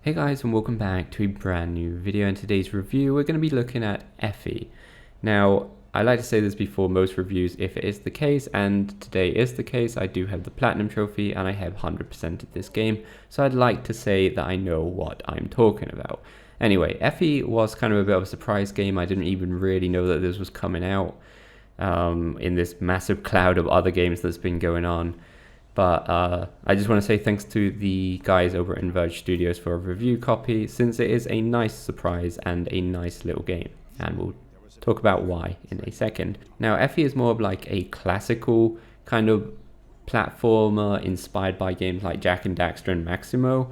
Hey guys, and welcome back to a brand new video. In today's review we're going to be looking at Effie. Now I like to say this before most reviews if it is the case, and today is the case. I do have the platinum trophy and I have 100% of this game, so I'd like to say that I know what I'm talking about. Anyway, Effie was kind of a bit of a surprise game. I didn't even really know that this was coming out in this massive cloud of other games that's been going on. But I just want to say thanks to the guys over at Inverge Studios for a review copy, since it is a nice surprise and a nice little game. And we'll talk about why in a second. Now, Effie is more of like a classical kind of platformer inspired by games like Jak and Daxter and Maximo.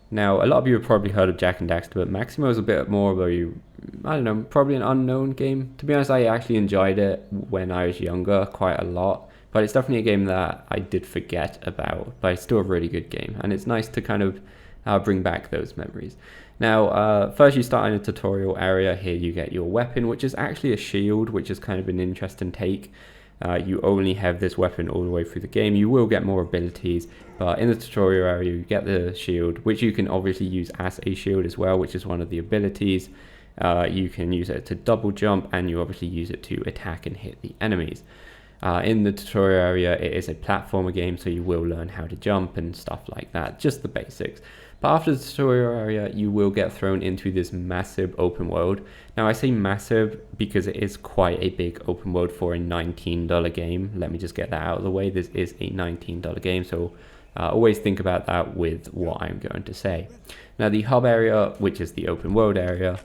Now, a lot of you have probably heard of Jak and Daxter, but Maximo is a bit more of a, I don't know, probably an unknown game. To be honest, I actually enjoyed it when I was younger quite a lot. But it's definitely a game that I did forget about, but it's still a really good game. And it's nice to kind of bring back those memories. Now, first you start in a tutorial area. Here you get your weapon, which is actually a shield, which is kind of an interesting take. You only have this weapon all the way through the game. You will get more abilities, but in the tutorial area you get the shield, which you can obviously use as a shield as well, which is one of the abilities. You can use it to double jump, and you obviously use it to attack and hit the enemies. In the tutorial area, it is a platformer game, so you will learn how to jump and stuff like that, just the basics. But after the tutorial area, you will get thrown into this massive open world. Now, I say massive because it is quite a big open world for a $19 game. Let me just get that out of the way. This is a $19 game, so always think about that with what I'm going to say. Now, the hub area, which is the open world area,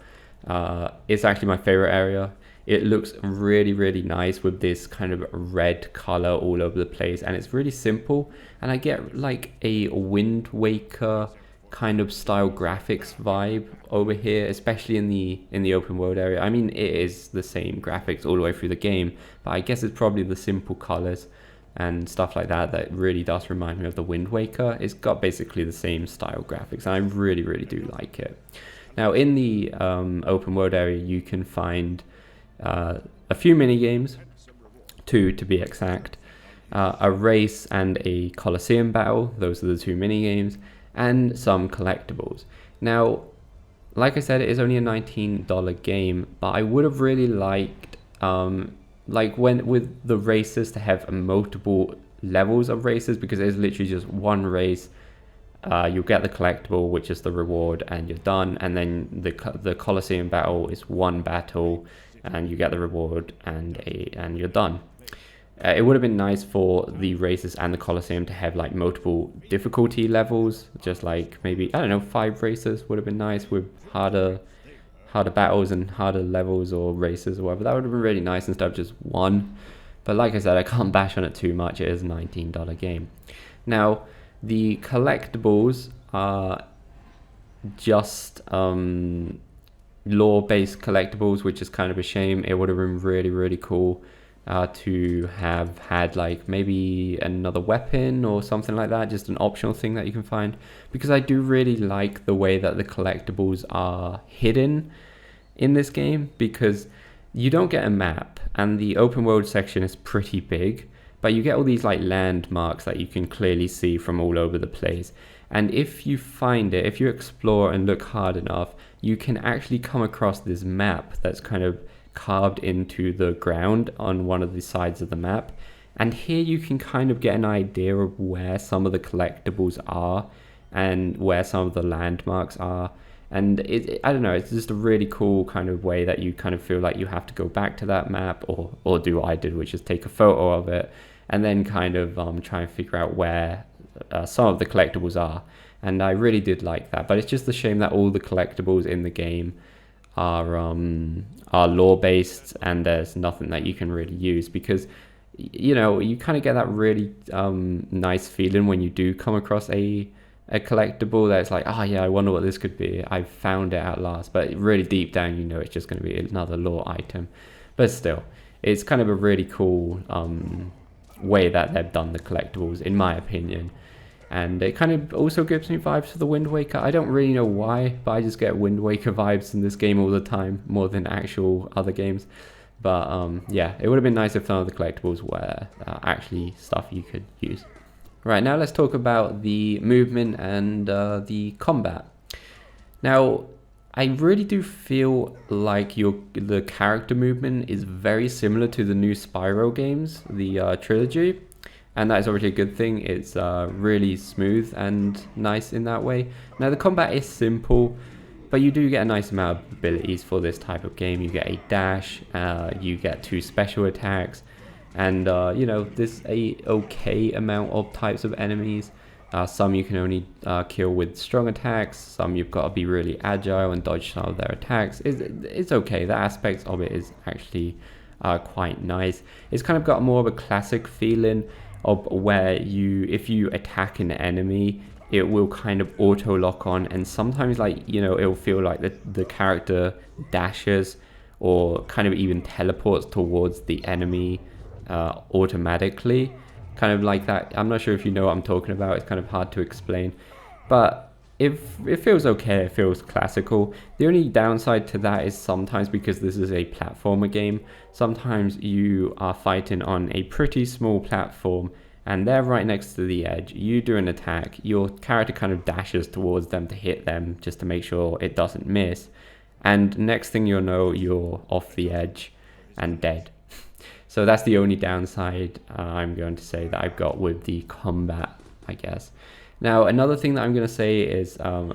is actually my favorite area. It looks really, really nice with this kind of red color all over the place, and it's really simple. And I get like a Wind Waker kind of style graphics vibe over here, especially in the open world area. I mean, it is the same graphics all the way through the game, but I guess it's probably the simple colors and stuff like that that really does remind me of the Wind Waker. It's got basically the same style graphics, and I really, really do like it. Now, in the open world area, you can find a few mini games, two to be exact, a race and a Colosseum battle. Those are the two mini games, and some collectibles. Now, like I said, it is only a $19 game, but I would have really liked, like when with the races, to have multiple levels of races, because it is literally just one race. You'll get the collectible, which is the reward, and you're done. And then the Colosseum battle is one battle, and you get the reward, and you're done. It would have been nice for the races and the Colosseum to have like multiple difficulty levels, just like maybe, I don't know, 5 races would have been nice with harder battles and harder levels or races or whatever. That would have been really nice instead of just one. But like I said, I can't bash on it too much. It is a $19 game. Now, the collectibles are just lore-based collectibles, which is kind of a shame. It would have been really, really cool to have had like maybe another weapon or something like that, just an optional thing that you can find, because I do really like the way that the collectibles are hidden in this game, because you don't get a map, and the open world section is pretty big, but you get all these like landmarks that you can clearly see from all over the place. And if you find it, if you explore and look hard enough, you can actually come across this map that's kind of carved into the ground on one of the sides of the map. And here you can kind of get an idea of where some of the collectibles are and where some of the landmarks are. And I don't know, it's just a really cool kind of way that you kind of feel like you have to go back to that map, or do what I did, which is take a photo of it and then kind of try and figure out where some of the collectibles are. And I really did like that. But it's just a shame that all the collectibles in the game are lore based, and there's nothing that you can really use, because you know, you kind of get that really nice feeling when you do come across a collectible that's like, oh yeah, I wonder what this could be, I found it at last. But really deep down, you know, it's just going to be another lore item. But still, it's kind of a really cool way that they've done the collectibles, in my opinion. And it kind of also gives me vibes for the Wind Waker. I don't really know why, but I just get Wind Waker vibes in this game all the time, more than actual other games. But yeah, it would have been nice if some of the collectibles were actually stuff you could use. Right, now let's talk about the movement and the combat. Now, I really do feel like the character movement is very similar to the new Spyro games, the trilogy, and that is already a good thing. It's really smooth and nice in that way. Now, the combat is simple, but you do get a nice amount of abilities for this type of game. You get a dash, you get 2 special attacks, and you know, there's a okay amount of types of enemies. Some you can only kill with strong attacks, some you've got to be really agile and dodge some of their attacks. It's okay, the aspects of it is actually quite nice. It's kind of got more of a classic feeling of where if you attack an enemy, it will kind of auto lock on, and sometimes, like, you know, it'll feel like the character dashes or kind of even teleports towards the enemy automatically, kind of like that. I'm not sure if you know what I'm talking about. It's kind of hard to explain, but it feels okay. It feels classical. The only downside to that is sometimes, because this is a platformer game, sometimes you are fighting on a pretty small platform and they're right next to the edge. You do an attack, your character kind of dashes towards them to hit them just to make sure it doesn't miss, and next thing you'll know, you're off the edge and dead. So that's the only downside I'm going to say that I've got with the combat, I guess. Now, another thing that I'm going to say is on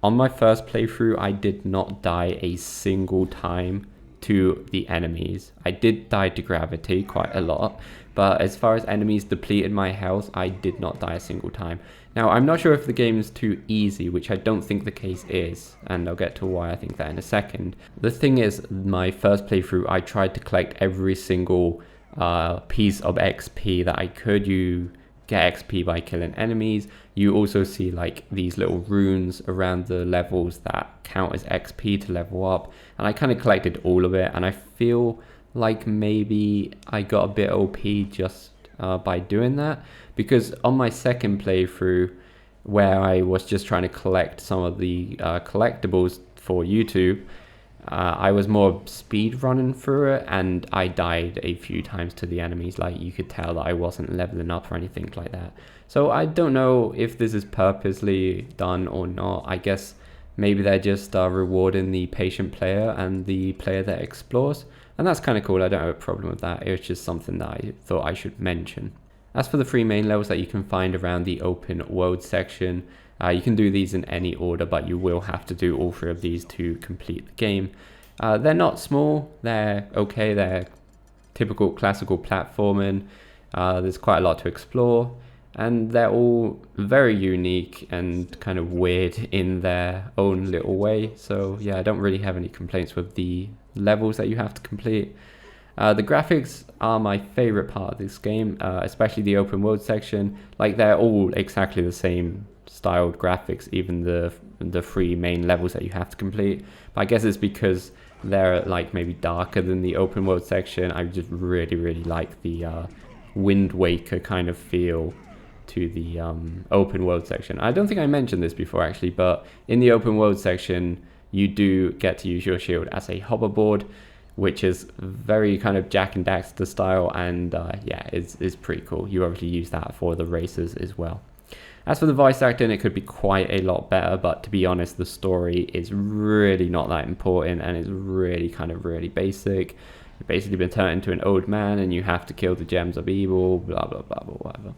my first playthrough, I did not die a single time to the enemies. I did die to gravity quite a lot, but as far as enemies depleted my health, I did not die a single time. Now, I'm not sure if the game is too easy, which I don't think the case is, and I'll get to why I think that in a second. The thing is, my first playthrough, I tried to collect every single piece of XP that I could. You get XP by killing enemies. You also see like these little runes around the levels that count as XP to level up, and I kind of collected all of it, and I feel like maybe I got a bit OP just by doing that, because on my second playthrough, where I was just trying to collect some of the collectibles for YouTube, I was more speed running through it, and I died a few times to the enemies. Like, you could tell that I wasn't leveling up or anything like that. So I don't know if this is purposely done or not. I guess maybe they're just rewarding the patient player and the player that explores, and that's kind of cool. I don't have a problem with that. It was just something that I thought I should mention. As for the 3 main levels that you can find around the open world section, you can do these in any order, but you will have to do all 3 of these to complete the game. They're not small, they're okay, they're typical classical platforming. There's quite a lot to explore, and they're all very unique and kind of weird in their own little way. So yeah, I don't really have any complaints with the levels that you have to complete. The graphics are my favorite part of this game, especially the open world section. Like, they're all exactly the same styled graphics, even the 3 main levels that you have to complete. But I guess it's because they're like maybe darker than the open world section. I just really like the Wind Waker kind of feel to the open world section. I don't think I mentioned this before actually, but in the open world section, you do get to use your shield as a hoverboard, which is very kind of Jak and Daxter style, and yeah, it's pretty cool. You obviously use that for the races as well. As for the voice acting, it could be quite a lot better, but to be honest, the story is really not that important, and it's really really basic. You've basically been turned into an old man, and you have to kill the gems of evil, blah blah blah blah, whatever.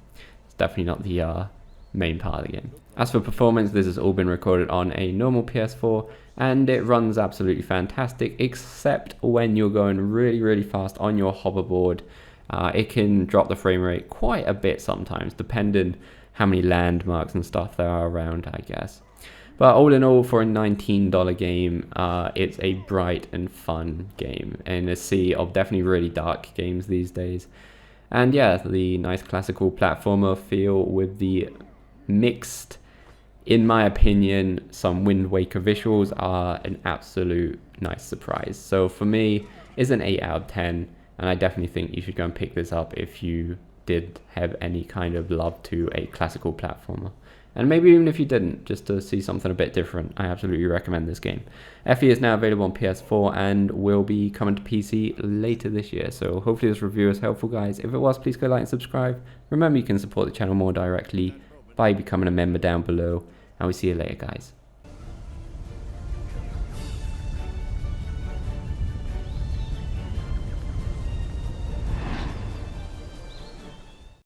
It's definitely not the main part of the game. As for performance, this has all been recorded on a normal PS4, and it runs absolutely fantastic, except when you're going really fast on your hoverboard. It can drop the frame rate quite a bit sometimes, depending how many landmarks and stuff there are around, I guess. But all in all, for a $19 game, it's a bright and fun game in a sea of definitely really dark games these days. And yeah, the nice classical platformer feel with the mixed, in my opinion, some Wind Waker visuals are an absolute nice surprise. So for me, it's an 8 out of 10, and I definitely think you should go and pick this up if you did have any kind of love to a classical platformer. And maybe even if you didn't, just to see something a bit different, I absolutely recommend this game. Effie is now available on PS4 and will be coming to PC later this year, so hopefully this review is helpful, guys. If it was, please go like and subscribe. Remember, you can support the channel more directly by becoming a member down below, and we'll see you later, guys.